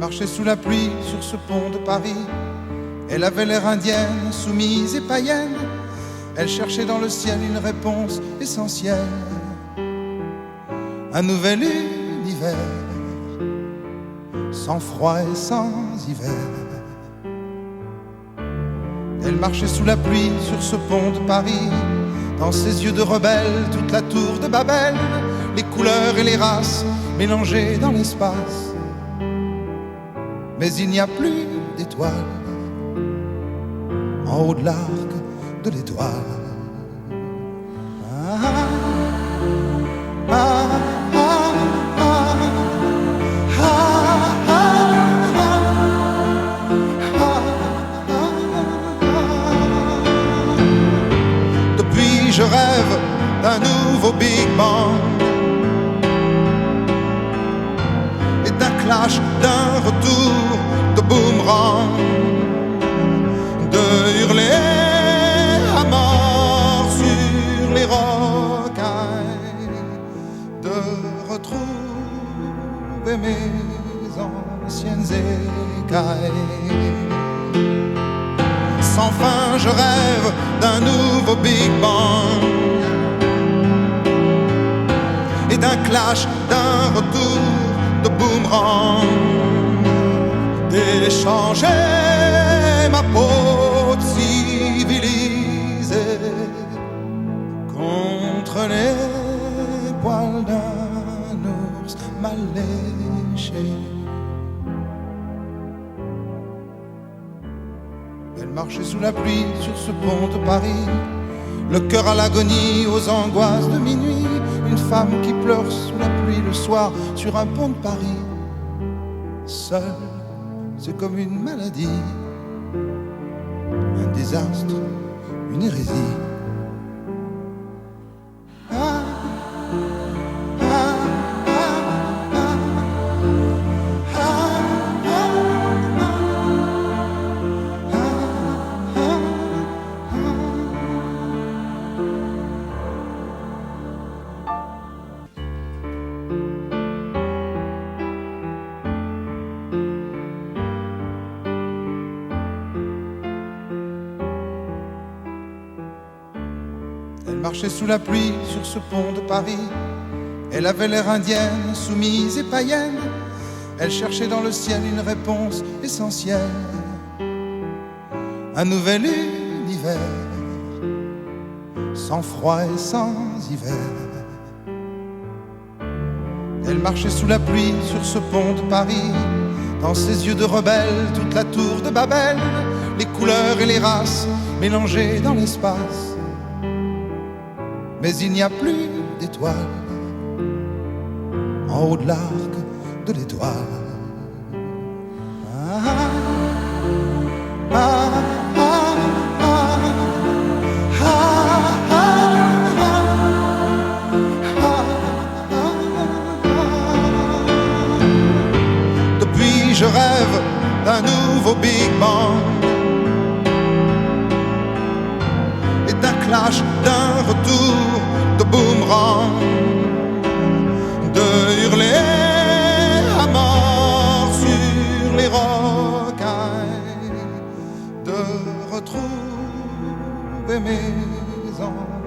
marchait sous la pluie sur ce pont de Paris. Elle avait l'air indienne, soumise et païenne. Elle cherchait dans le ciel une réponse essentielle. Un nouvel univers, sans froid et sans hiver. Elle marchait sous la pluie sur ce pont de Paris. Dans ses yeux de rebelle, toute la tour de Babel, les couleurs et les races mélangées dans l'espace. Mais il n'y a plus d'étoiles en haut de l'arc de l'étoile. Ah, ah, ah, ah, Depuis je rêve d'un nouveau Big Bang et d'un clash, d'un retour de boomerang, de hurler à mort sur les rocailles, de retrouver mes anciennes écailles. Sans fin je rêve d'un nouveau Big Bang et d'un clash, d'un retour de boomerang, d'échanger ma peau civilisée contre les poils d'un ours mal léché. Elle marchait sous la pluie sur ce pont de Paris, le cœur à l'agonie, aux angoisses de minuit. Une femme qui pleure sous la pluie le soir sur un pont de Paris. Seule, c'est comme une maladie, un désastre, une hérésie. Ah, ah, ah, ah, Elle marchait sous la pluie sur ce pont de Paris. Elle avait l'air indienne, soumise et païenne. Elle cherchait dans le ciel une réponse essentielle. Un nouvel univers, sans froid et sans hiver. Elle marchait sous la pluie sur ce pont de Paris. Dans ses yeux de rebelle, toute la tour de Babel, les couleurs et les races mélangées dans l'espace. Mais il n'y a plus d'étoiles en haut de l'arc de l'étoile. Ah, ah, ah, ah, Depuis je rêve d'un nouveau Big Bang et d'un clash, d'un retour de boomerang, de hurler à mort sur les rocailles, de retrouver mes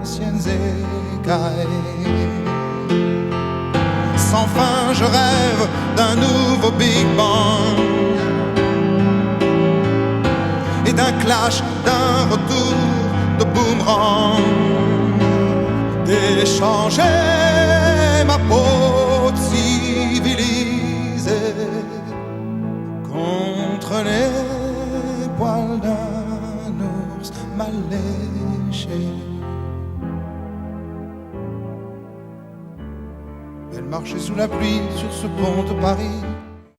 anciennes écailles. Sans fin je rêve d'un nouveau Big Bang et d'un clash, d'un retour de boomerang, d'échanger ma peau civilisée contre les poils d'un ours mal léché. Elle marchait sous la pluie sur ce pont de Paris.